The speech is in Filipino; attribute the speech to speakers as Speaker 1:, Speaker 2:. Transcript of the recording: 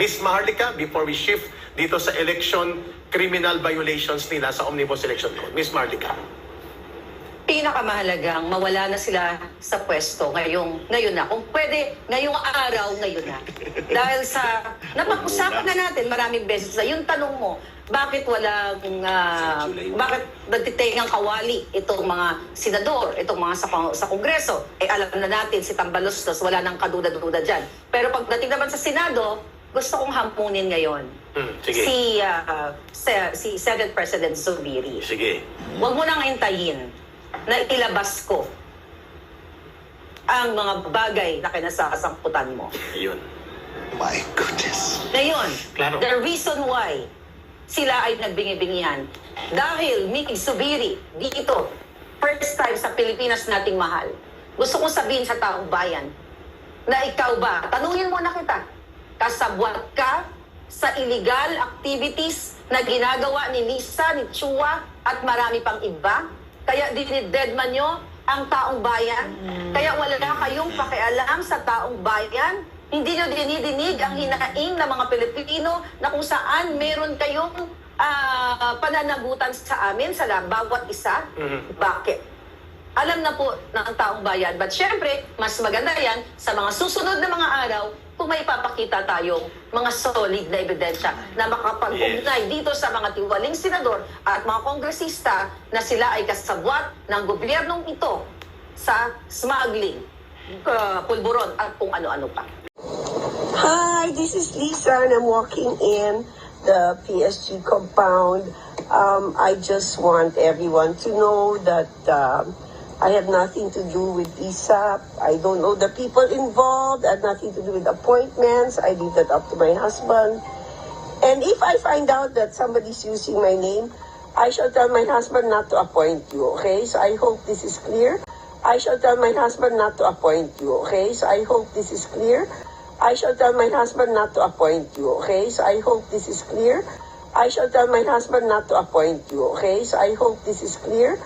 Speaker 1: Miss Maharlika, before we shift dito sa election criminal violations nila sa Omnibus Election Code. Miss Maharlika.
Speaker 2: Pinakamahalagang mawala na sila sa pwesto ngayon na. Kung pwede, ngayong araw, ngayon na. Dahil sa, napag-usapan na natin maraming beses na yung tanong mo, bakit walang, bakit nagtitengang kawali itong mga senador, itong mga sa Kongreso? Eh alam na natin, si Tambaloslos, wala nang kaduda-duda dyan. Pero pagdating naman sa Senado, gusto kong hamunin ngayon.
Speaker 1: Sige.
Speaker 2: Si Senate President Zubiri.
Speaker 1: Sige.
Speaker 2: Huwag mo nang hintayin na ilabas ko ang mga bagay na kinasasangkutan mo.
Speaker 1: Ayun.
Speaker 3: My goodness.
Speaker 2: Ngayon,
Speaker 1: Claro.
Speaker 2: the reason why sila ay nagbingi-bingihan, dahil Mickey Zubiri, dito, first time sa Pilipinas nating mahal, gusto kong sabihin sa taong bayan, na ikaw ba, tanungin mo na kita, kasabwat ka sa illegal activities na ginagawa ni Lisa, ni Chua, at marami pang iba? Kaya dinidedman nyo ang taong bayan? Kaya wala kayong pakialam sa taong bayan? Hindi nyo dinidinig ang hinaing ng mga Pilipino na kung saan meron kayong pananagutan sa amin, sa bawat isa? Bakit? Alam na po ng taong bayan. But syempre, mas maganda yan sa mga susunod na mga araw kung may papakita tayong mga solid na ebidensya na makapag-ugnay dito sa mga tiwaling senador at mga kongresista na sila ay kasabwat ng gobyernong ito sa smuggling, pulburon at kung ano-ano pa.
Speaker 4: Hi, this is Lisa and I'm walking in the PSG compound. I just want everyone to know that I have nothing to do with Lisa. I don't know the people involved. I have nothing to do with appointments. I leave that up to my husband. And if I find out that somebody's using my name, I shall tell my husband not to appoint you, okay? So I hope this is clear. I shall tell my husband not to appoint you, okay? So I hope this is clear. I shall tell my husband not to appoint you, okay? So I hope this is clear. I shall tell my husband not to appoint you, okay? So I hope this is clear.